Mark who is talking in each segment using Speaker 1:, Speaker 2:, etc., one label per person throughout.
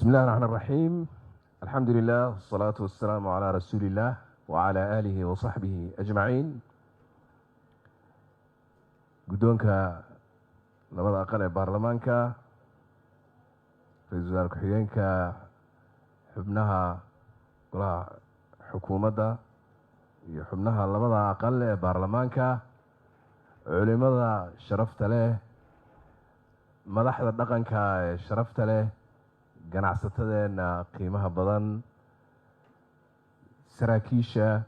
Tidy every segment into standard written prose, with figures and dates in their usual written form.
Speaker 1: بسم الله الرحمن الرحيم. الحمد لله والصلاة والسلام على رسول الله وعلى آله وصحبه أجمعين. قدونك لبدا أقل برلمانك رئيس وزراء كحيينك حبنها قلها حكومة يحبنها لبدا أقل برلمانك علماء شرفت له مدحda dhaqanka sharafta leh ganacsatadeena qiimaha badan saraakiisha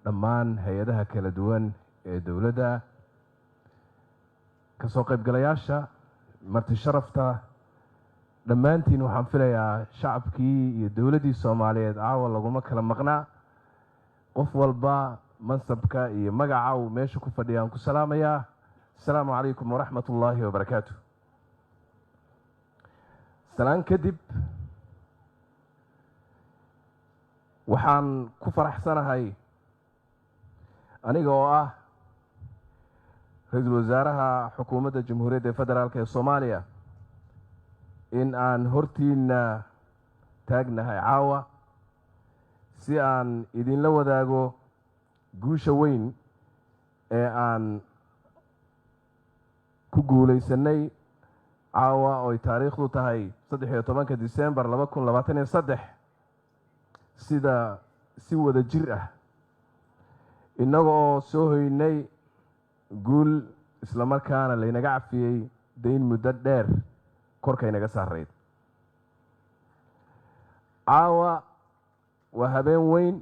Speaker 1: dhammaan hay'adaha kala duwan ee dawladda ka soo qaybgalayaasha marti sharafta dhammaantiin waxaan filayaa shacabkii iyo dawladdii Soomaaliyeed caawa laguma kala maqnaa qof walba mansabka iyo magaca uu meesha ku fadhiyaan ku salaamaya. Assalaamu calaykum waraxmatullaahi wabarakaatuh. salaan kadib waxaan ku faraxsanahay aniga oo ah ra'iisul wasaaraha xukuumadda Jamhuuriyadda Federaalka ee Soomaaliya in aan hortiina taagnahay caawa si aan idinla wadaago guusha weyn ee aan ku guuleysanay caawa oo ay taariikhdu tahay 13 December 2023 sida si wada jir ah inagoo soo hoynay guul isla markaana laynaga cafiyay dayn muddo dheer korka inaga saareed. caawa waa habeen weyn,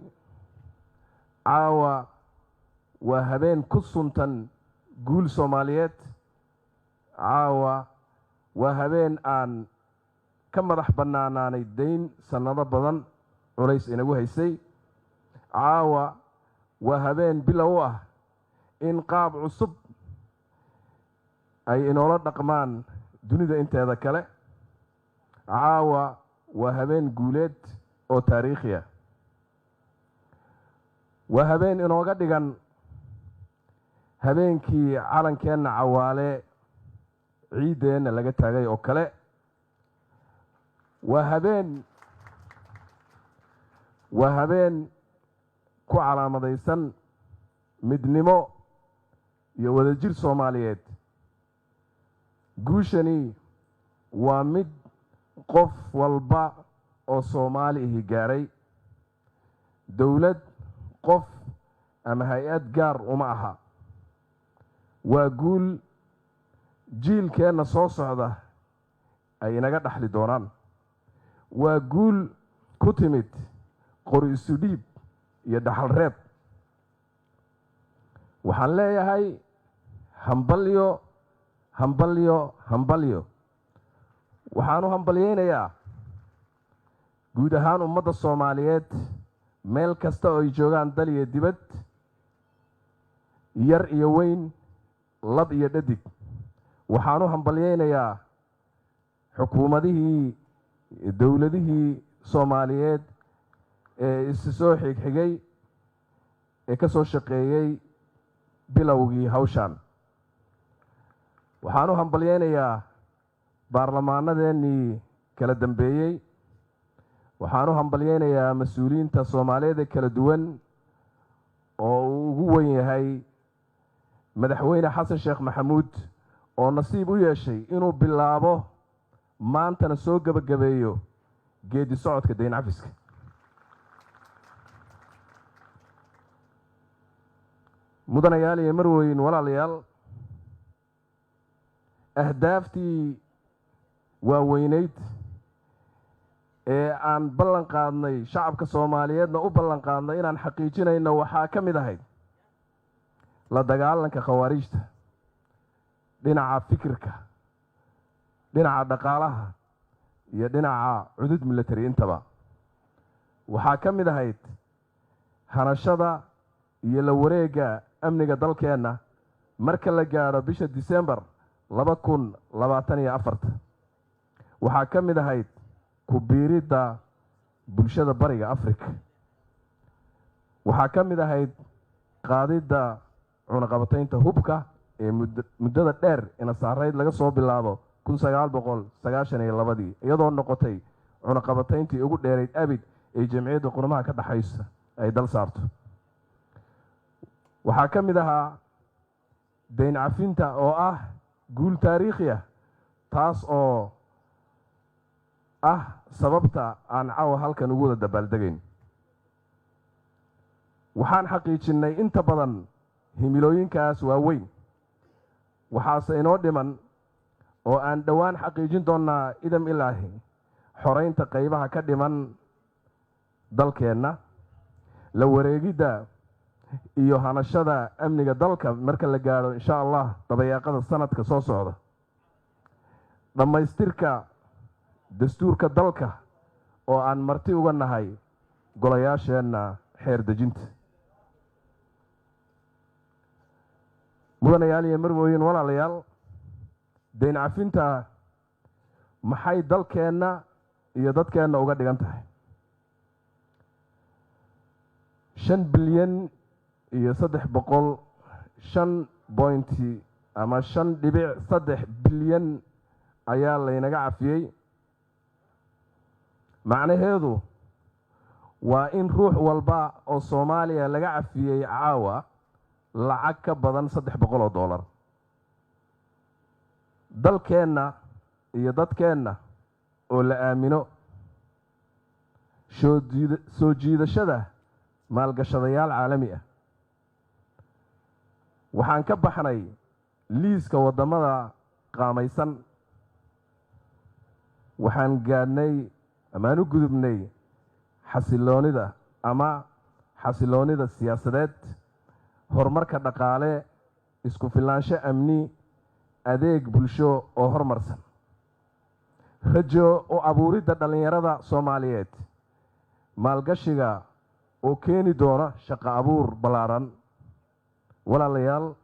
Speaker 1: caawa waa habeen ku suntan guul Soomaaliyeed, caawa waa habeen aan ka madax bannaanaanay dayn sanado badan culays inagu haysay. caawa waa habeen bilow ah in qaab cusub ay inoola dhaqmaan dunida inteeda kale. caawa waa habeen guuleed oo taariikhi ah, waa habeen inooga dhigan habeenkii calankeenna cawaale ciideena laga taagay oo kale. waa habeen ku calaamadaysan midnimo iyo wadajir Soomaaliyeed. guushani waa mid qof walba oo Soomaali ah gaaray, dawlad qof ama hay'ad gaar uma aha. waa guul jiilkeena soo socda ay inaga dhaxli doonaan. waa guul ku timid qori isu dhiib iyo dhaxal reeb. waxaan leeyahay hambalyo hambalyo hambalyo. waxaan u hambalyeynayaa guud ahaan ummadda Soomaaliyeed meel kasta oo ay joogaan dal iyo dibad, yar iyo weyn, lab iyo dhadig. waxaan u hambalyeynayaa xukuumadihii dawladihii Soomaaliyeed ee is soo xigxigay ee ka soo shaqeeyay bilowgii hawshan. waxaan u hambalyeynayaa baarlamaanadeenii kala dambeeyay. waxaan u hambalyeynayaa mas-uuliyiinta Soomaaliyeed ee kala duwan oo uu ugu weyn yahay madaxweyne xasan sheekh maxamuud oo nasiib u yeeshay inuu bilaabo maantana soo gabagabeeyo geedi socodka dayn cafiska. mudanayaal iyo marweyn walaalayaal, ahdaaftii waaweyneyd ee aan ballan qaadnay shacabka Soomaaliyeedna u ballan qaadnay inaan xaqiijinayno waxaa ka mid ahayd la dagaalanka khawaarijta, dhinaca fikirka, dhinaca dhaqaalaha iyo dhinaca cudud military intaba. waxaa ka mid ahayd hanashada iyo la wareegga amniga dalkeenna marka la gaadho bisha December 2024. waxaa ka mid ahayd ku biiridda bulshada bariga Afrika. waxaa ka mid ahayd qaadidda cunaqabataynta hubka ee muddada dheer ina saareyd laga soo bilaabo 1992 iyadoo noqotay cunaqabatayntii ugu dheerayd abid ee jamciyadda qurumaha ka dhaxaysa ay dal saarto. waxaa ka mid ahaa dayn cafinta oo ah guul taariikhi ah, taas oo ah sababta aan caawa halkan ugu wada dabaaldegayn. waxaan xaqiijinnay inta badan himilooyinkaas waaweyn, waxaase inoo dhiman oo aan dhowaan xaqiijin doonnaa idam ilaahi xoraynta qaybaha ka dhiman dalkeenna, la wareegidda iyo hanashada amniga dalka marka la gaadho insha allah dabayaaqada sanadka soo socda, dhammaystirka dastuurka dalka oo aan marti uga nahay golayaasheenna xeer dejinta. mudanayaal iyo marwooyin walaalayaal, dayn cafinta maxay dalkeenna iyo dadkeenna uga dhigan tahay? 5 bilyan iyo 5.3 bilyan ayaa laynaga cafiyey. macnaheedu waa in ruux walba oo Soomaaliya laga cafiyey caawa lacag ka badan $300. dalkeenna iyo dadkeenna oo la aamino, soo jiidashada maalgashadayaal caalami ah. waxaan ka baxnay liiska waddamada qaamaysan, waxaan gaadhnay amaan u gudubnay xasiloonida siyaasadeed, horumarka dhaqaale, isku filaansho amni, adeeg bulsho oo horumarsan, rajo oo abuuridda dhallinyarada Soomaaliyeed, maalgashiga oo keeni doona shaqo abuur ballaaran. walaalayaal,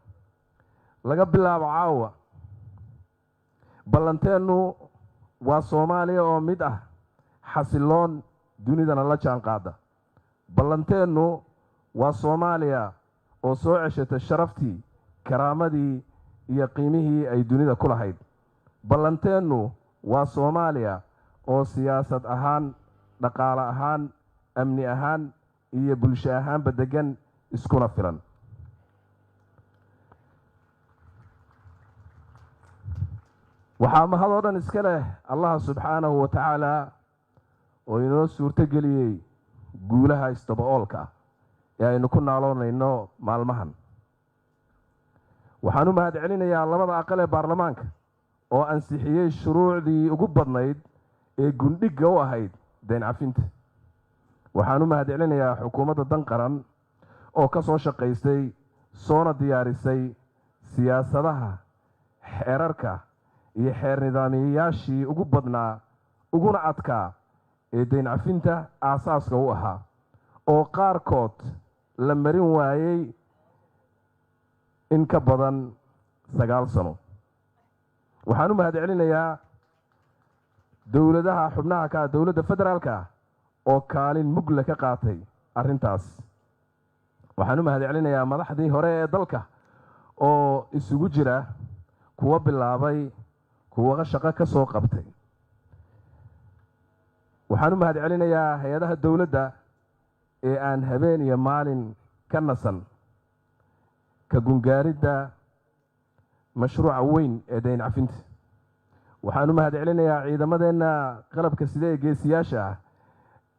Speaker 1: laga bilaabo caawa ballanteennu waa Soomaaliya oo mid ah, xasiloon, dunidana la jaan qaada. ballanteennu waa Soomaaliya oo soo ceshata sharaftii, karaamadii iyo qiimihii ay dunida ku lahayd. ballanteennu waa Soomaaliya oo siyaasad ahaan, dhaqaale ahaan, amni ahaan iyo bulsho ahaanba degan, iskuna filan. waxaa mahadoo dhan iska leh allah subxaanahu wa tacaala oo inoo suurto geliyey guulaha isdaba-oolka ah ee aynu ku naaloonayno maalmahan. waxaan u mahad celinayaa labada aqal ee baarlamaanka oo ansixiyey shuruucdii ugu badnayd ee gundhigga u ahayd dayn cafinta. waxaan u mahad celinayaa xukuumadda dan qaran oo ka soo shaqaystay soona diyaarisay siyaasadaha, xeerarka iyo xeer nidaamiyayaashii ugu badnaa uguna adkaa ee dayn cafinta aasaaska u ahaa, oo qaarkood la marin waayey in ka badan 9 sano. waxaan u mahad celinayaa dowladaha xubnaha ka dowladda federaalka oo kaalin mugla ka qaatay arrintaas. waxaan u mahad celinayaa madaxdii hore ee dalka oo isugu jira kuwa bilaabay, kuwa shaqo ka soo qabtay. waxaan u mahad celinayaa hay-adaha dowladda ee aan habeen iyo maalin ka nasan ka gungaaridda mashruuca weyn ee dayn cafinta. waxaan u mahad celinayaa ciidamadeenna qalabka sida ee geesiyaasha ah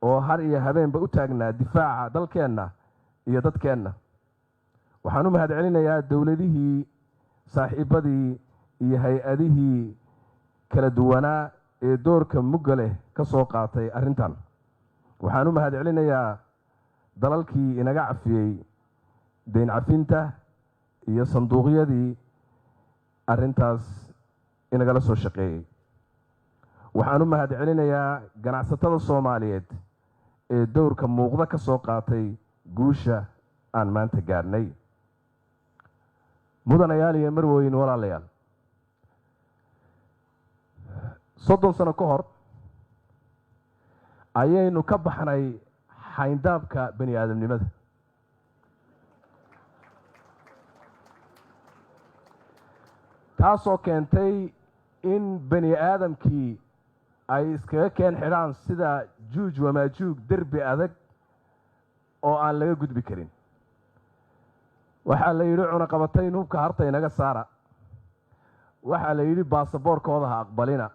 Speaker 1: oo har iyo habeenba u taagnaa difaaca dalkeenna iyo dadkeenna. waxaan u mahad celinayaa dowladihii, saaxiibadii iyo hay-adihii kala duwanaa ee doorka mugga leh ka soo qaatay arrintan. waxaan u mahad celinayaa dalalkii inaga cafiyey dayn cafinta iyo sanduuqyadii arrintaas inagala soo shaqeeyey. waxaan u mahad celinayaa ganacsatada Soomaaliyeed ee dowrka muuqda ka soo qaatay guusha aan maanta gaadhnay. mudanayaal iyo marwooyin walaalayaal, 30 sano ka hor ayaynu ka baxnay xayndaabka bani aadamnimada. taasoo keentay in bani aadamkii ay iskaga keen xidhaan sida juuj wamaajuug derbi adag oo aan laga gudbi karin. waxaa la yidhi cunaqabatayn hubka harta inaga saara, waxaa la yidhi baasaboorkooda ha aqbalina,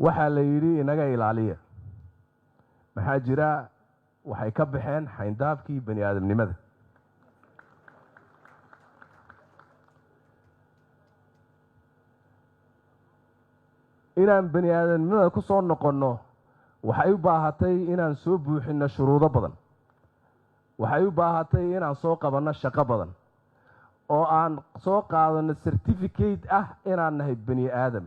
Speaker 1: waxaa la yidhi inaga ilaaliya. maxaa jira? waxay ka baxeen xayndaabkii bani aadamnimada. inaan bani aadamnimada ku soo noqonno waxay u baahatay inaan soo buuxinno shuruudo badan, waxay u baahatay inaan soo qabanno shaqo badan, oo aan soo qaadanno certificate ah inaan nahay bani aadam.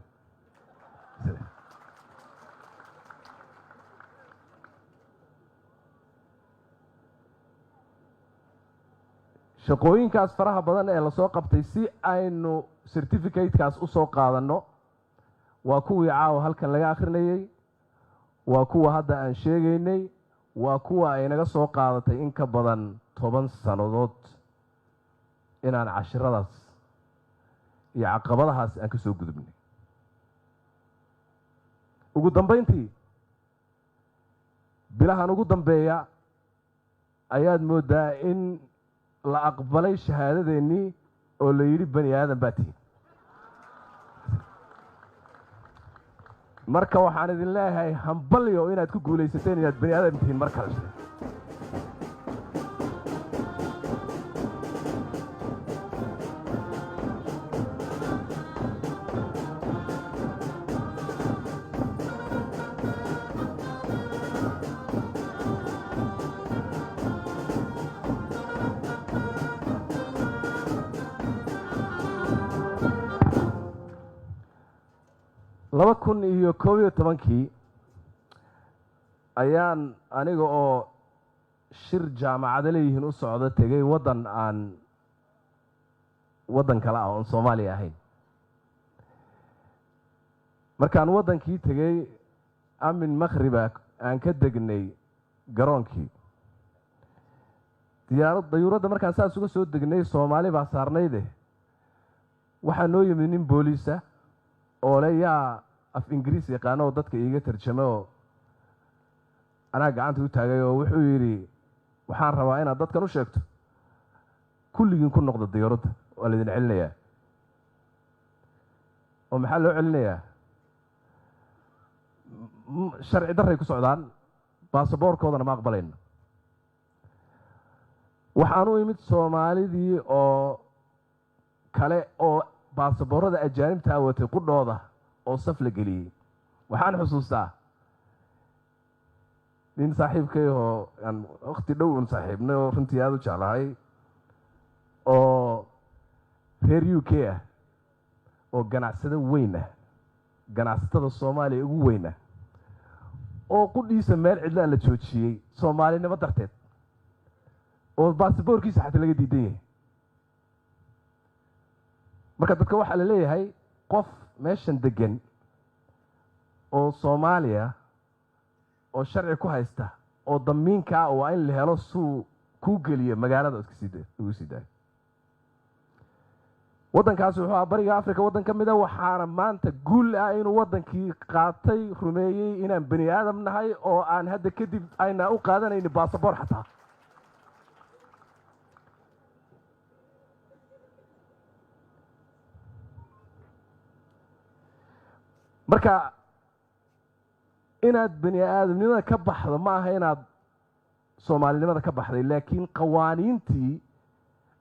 Speaker 1: shaqooyinkaas faraha badan ee lasoo qabtay si aynu certificatekaas u soo qaadanno waa kuwii caawa halkan laga akhrinayey, waa kuwa hadda aan sheegaynay, waa kuwa ay naga soo qaadatay in ka badan 10 sannadood inaan cashiradaas iyo caqabadahaas aan ka soo gudubnay. ugu dambayntii bilahan ugu dambeeya ayaad moodaa in la aqbalay shahaadadeennii oo la yidhi bani aadan baa tihin. marka waxaan idin leeyahay hambalyo inaad ku guulaysateen inaad bani aadam tihiin mar kale. laba kun iyo 11 ayaan aniga oo shir jaamacada leeyihiin u socdo tegay waddan kale ah oon Soomaaliya ahayn. markaan waddankii tegay amin makhriba aan ka degnay garoonkii dayuuradda markaan saas uga soo degnay Soomaali baa saarnayde waxaa noo yimid nin booliisa oo le yaa af ingiriis yaqaano oo dadka iiga tarjamo oo anaa gacanta u taagay oo wuxuu yidhi waxaan rabaa inaad dadkan u sheegto kulligiin ku noqdo diyaaradda waa laydin celinayaa. oo maxaa loo celinayaa? sharci darray ku socdaan, baasaboorkoodana ma aqbalayno. waxaan u imid Soomaalidii oo kale oo baasaboorada ajaanibta watay qudhooda oo saf la geliyey. waxaan xusuustaa nin saaxiibkay oo aan waqti dhow un saaxiibnay oo runtii aada u jeclahay oo reer UK ah oo ganacsado weyn ah, ganacsatada Soomaaliya ugu weyn ah, oo qudhiisa meel cidla la joojiyey Soomaalinimo darteed oo baasaboorkiisa xataa laga diidan yahay. marka dadka waxaa la leeyahay qof meeshan degan oo Soomaaliya oo sharci ku haysta oo damiinka ah waa in la helo suu ku geliyo magaalada ugu sii daayo. waddankaasi wuxuu ahaa bariga Afrika waddan ka mid ah, waxaana maanta guul ah inuu waddankii qaatay rumeeyey inaan bani aadam nahay oo aan hadda kadib ayna u qaadanaynin baasaboor xataa. marka inaad bani aadamnimada ka baxdo ma aha inaad Soomaalinimada ka baxday, laakiin qawaaniintii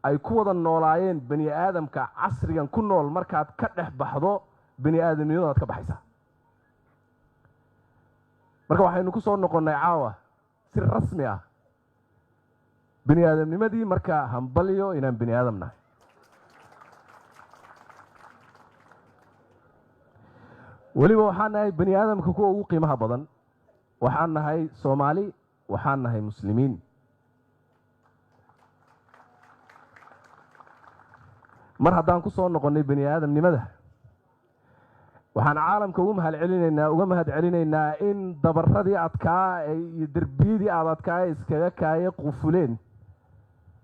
Speaker 1: ay ku wada noolaayeen bani aadamka casrigan ku nool markaad ka dhex baxdo bani aadamnimadaad ka baxaysaa. marka waxaynu ku soo noqonnay caawa si rasmi ah bani aadamnimadii. marka hambalyo inaan bani aadam nahay. weliba waxaan nahay bani aadamka kuwa ugu qiimaha badan. waxaan nahay Soomaali, waxaan nahay muslimiin. mar haddaan ku soo noqonnay bani aadamnimada waxaan caalamka uga mahad celinaynaa in dabaradii adkaa iyo derbiyadii adadkaa ee iskaga kaaya qufuleen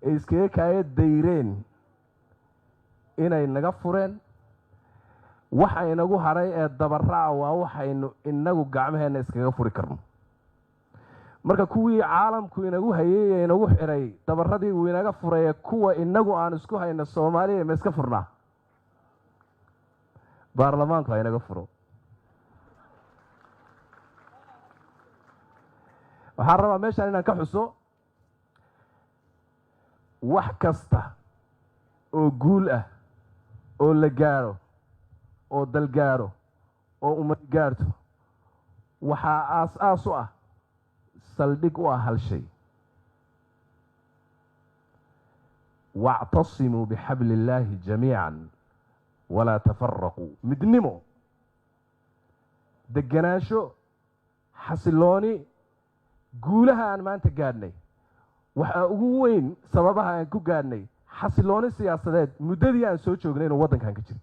Speaker 1: ee iskaga kaaya dayreen inay naga fureen, waxa inagu haray ee dabaraaca waa waxaynu inagu gacmaheena iskaga furi karno marka kuwii caalamku inagu hayay ee inagu xiray dabaradii uu inaga furay kuwa inagu aan isku hayno Soomaaliya ma iska furnaa baarlamaanku inaga furo waxaan rabaa meeshaan inaan ka xuso wax kasta oo guul ah oo la gaaro oo dal gaaro oo ummad gaarto waxaa aas-aas u ah saldhig u ah hal shay wactasimuu bixabli illaahi jamiican walaa tafaraquu midnimo deganaansho xasilooni guulaha aan maanta gaadhnay waxaa ugu weyn sababaha aan ku gaadhnay xasilooni siyaasadeed muddadii aan soo joognay inuu waddankan ka jiro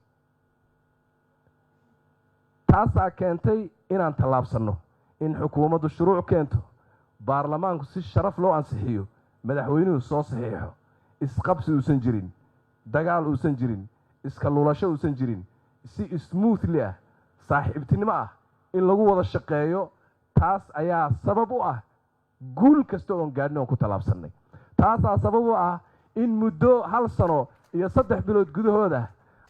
Speaker 1: taasaa keentay inaan tallaabsanno in xukuumaddu shuruuc keento baarlamaanku si sharaf loo ansixiyo madaxweynuhu soo saxiixo isqabsi uusan jirin dagaal uusan jirin iska luulasho uusan jirin si smoothly ah saaxiibtinimo ah in lagu wada shaqeeyo taas ayaa sabab u ah guul kasta oon gaadhin oon ku tallaabsannay taasaa sabab u ah in muddo 1 sano iyo 3 bilood gudahooda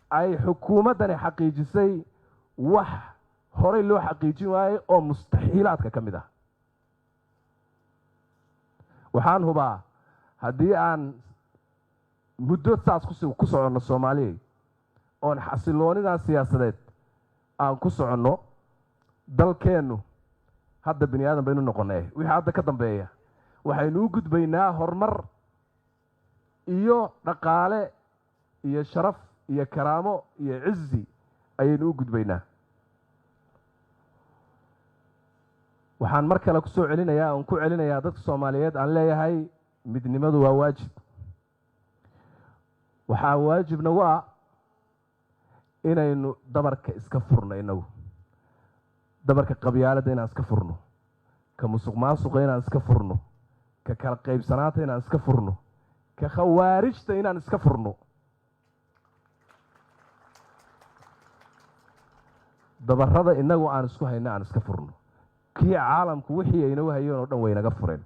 Speaker 1: ay xukuumaddani xaqiijisay wax horey loo xaqiijin waayey oo mustaxiilaadka ka mid ah waxaan hubaa haddii aan muddo saas ku soconno Soomaaliya oon xasiloonidaa siyaasadeed aan ku soconno dalkeennu hadda bini aadan baynu noqonay wixii hadda ka dambeeya waxaynu u gudbaynaa horumar iyo dhaqaale iyo sharaf iyo karaamo iyo cizi ayaynu u gudbaynaa waxaan mar kale ku soo celinayaa oo ku celinayaa dadka Soomaaliyeed aan leeyahay midnimadu waa waajib waxaa waajibna waa inaynu dabarka iska furno inagu dabarka qabyaaladda inaan iska furno ka musuqmaasuqa inaan iska furno ka kala qaybsanaanta inaan iska furno ka khawaarijta inaan iska furno dabarada inagu aan isku hayno aan iska furno kii caalamku wixii ay inagu hayeen oo dhan way naga fureen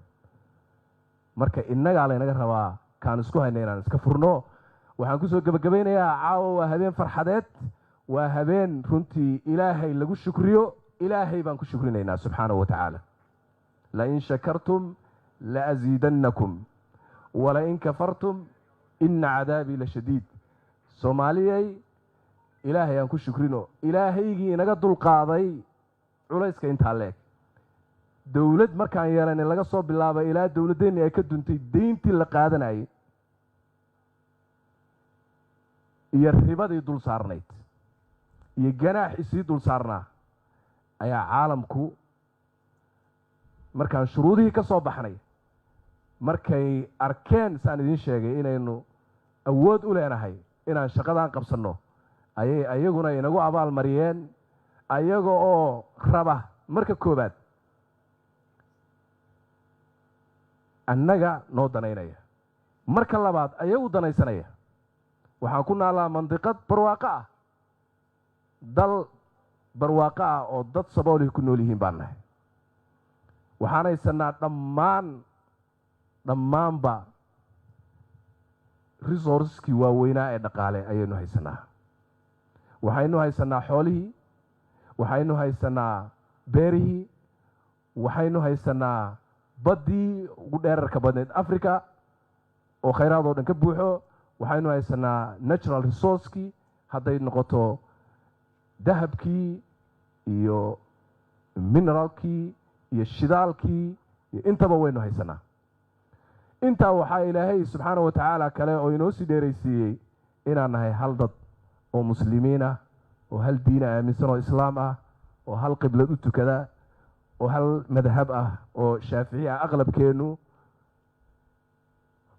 Speaker 1: marka inaga la inaga rabaa kaan isku hayno inaan iska furno waxaan ku soo gabagabeynayaa caawa waa habeen farxadeed waa habeen runtii ilaahay lagu shukriyo إلهي بانكو شكرنا سبحانه وتعالى لئن شكرتم لأزيدنكم ولئن كفرتم إن عذابي لشديد سوماليي إلهي بانكو شكرنا إلهي نقض القاضي عليسك انت عليك دولة مركان يراني لغا صوب بالله إله دولتين يكدو انت دينتي لقادنا اي يرهبا دي دول صارنيت يجناح يسي دول صارنا ayaa caalamku markaan shuruudihii ka soo baxnay markay arkeen saan idin sheegay inaynu awood u leenahay inaan shaqadan qabsanno ayay ayaguna inagu abaal mariyeen ayaga oo raba marka koobaad annaga noo danaynaya marka labaad ayagu danaysanaya waxaan ku naalaa mandiqad barwaaqo ah dal barwaaqo ah oo dad sabool ku nool yihiin baan nahay waxaan haysanaa dhammaanba resourceskii waaweynaa ee dhaqaale ayaynu haysanaa waxaynu haysanaa xoolihii waxaynu haysanaa beerihii waxaynu haysanaa baddii ugu dheerarka badneed Africa oo khayraad oo dhan ka buuxo waxaynu haysanaa natural resourcekii hadday noqoto dahabkii iyo mineralkii iyo shidaalkii iyo intaba waynu haysanaa intaa waxaa ilaahay subxaanahu wa tacaala kale oo inoo sii dheeraysiiyey inaan nahay hal dad oo muslimiin ah oo hal diin aaminsan oo islaam ah oo hal qiblad u tukada oo hal madhab ah oo shaafici ah aqlabkeennu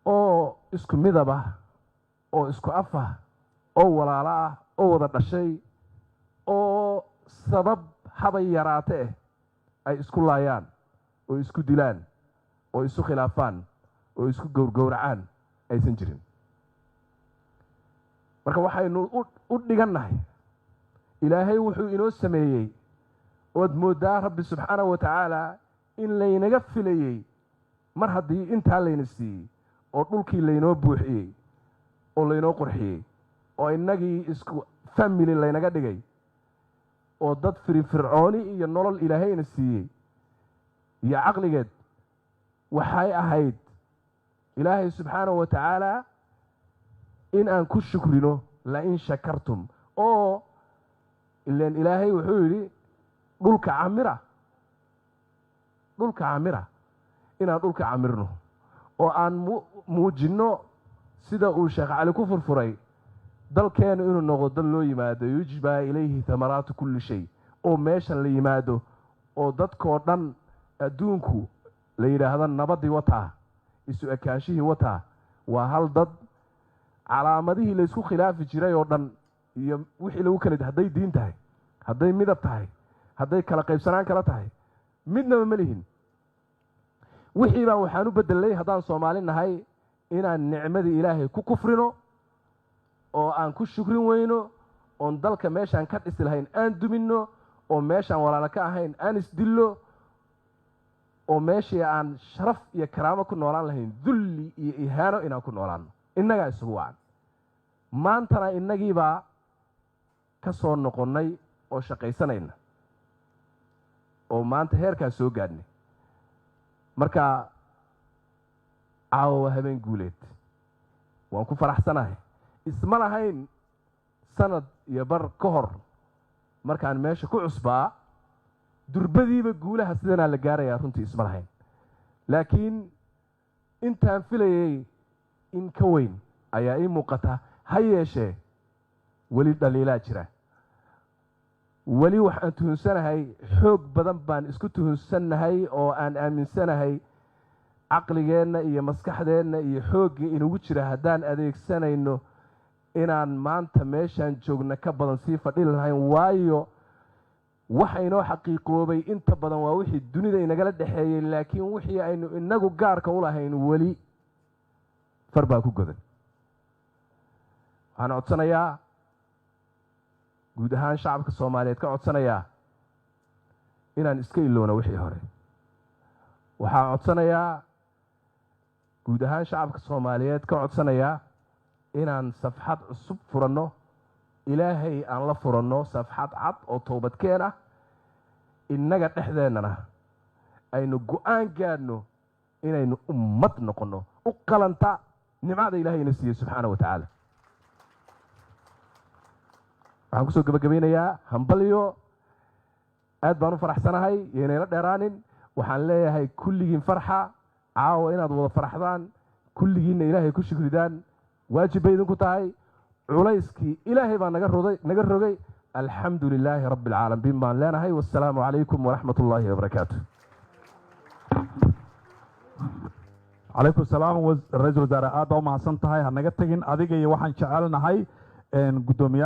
Speaker 1: oo isku midab ah oo isku af ah oo walaalo ah oo wada dhashay oo sabab habay yaraate ay isku laayaan oo isku dilaan oo isu khilaafaan oo isku gowrgowracaan aysan jirin marka waxaynu u dhigannahay إلهي وحو إنو سميي ودمودا ربي سبحانه وتعالى إن لينغف ليي مرحدي انتا لينسي ودولكي لينو بوحيي oo laynoo qurxiyey oo innagii isku family laynaga dhigay oo dad firfircooni iyo nolol ilaahayna siiyey iyo caqligeed waxay ahayd ilaahay subxaanahu wa tacaala in aan ku shukrino la in shakartum oo ileen ilaahay wuxuu yidhi dhulka camira inaan dhulka camirno oo aan muujinno sida uu sheekh cali ku furfuray dalkeenu inuu noqdo dal loo yimaado yujbaa ilayhi thamaraatu kulli shay oo meeshan la yimaado oo dadkoo dhan adduunku la yidhaahdo nabadii wataa isu ekaanshihii wataa waa hal dad calaamadihii laysku khilaafi jiray oo dhan iyo wixii lagu kala hadday diin tahay hadday midab tahay hadday kala qaybsanaan kala tahay midnaba ma lihin wixii baa waxaan u bedelay haddaan Soomaali nahay inaan nicmadii ilaahay ku kufrino oo aan ku shukrin weyno oon dalka meeshaan ka dhisi lahayn aan dumino oo meeshaan walaala ka ahayn aan isdillo oo meeshii aan sharaf iyo karaamo ku noolaan lahayn dulli iyo ihaano inaan ku noolaano innagaa isugu wacan maantana innagiibaa ka soo noqonnay oo shaqaysanayna oo maanta heerkaas soo gaadhnay marka caawa habeen guuleed waan ku faraxsanahay isma lahayn sanad iyo bar ka hor markaan meesha ku cusbaa durbadiiba guulaha sidanaa la gaarayaa runtii isma lahayn laakiin intaan filayay in ka weyn ayaa ii muuqata ha yeeshee weli dhaliilaa jira weli waxaan tuhunsanahay xoog badan baan isku tuhunsannahay oo aan aaminsanahay caqligeenna iyo maskaxdeenna iyo xoogga inugu jira haddaan adeegsanayno inaan maanta meeshaan joogna ka badan sii fadhi lahayn waayo waxa inoo xaqiiqoobay inta badan waa wixii dunida inagala dhexeeyey laakiin wixii aynu inagu gaarka u lahayn weli far baa ku godan waxaan codsanayaa guud ahaan shacabka Soomaaliyeed ka codsanayaa inaan iska ilowno wixii hore waxaan codsanayaa guud ahaan shacabka Soomaaliyeed ka codsanayaa inaan safxad cusub furanno ilaahay aan la furanno safxad cad oo toobadkeen ah innaga dhexdeennana aynu go'aan gaadhno inaynu ummad noqonno u qalanta nimcada ilaahayna siiyey subxaanahu wa tacaala waxaan kusoo gabagabeynayaa hambalyo aad baan u faraxsanahay inayna dheeraanin waxaan leeyahay kulligiin farxa caawa inaad wada faraxdaan kulligiinna ilaahay ku shukridaan waajib bay idinku tahay culayskii ilaahay baa naga rogay alxamdu lilaahi rabbi alcaalamiin baan leenahay wassalaamu calaykum waraxmat ullaahi wabarakaatu
Speaker 2: calaykum salaam ra-iisul wasaare aad baa u mahadsan tahay ha naga tegin adiga iyo waxaan jecelnahay gudoomiyaha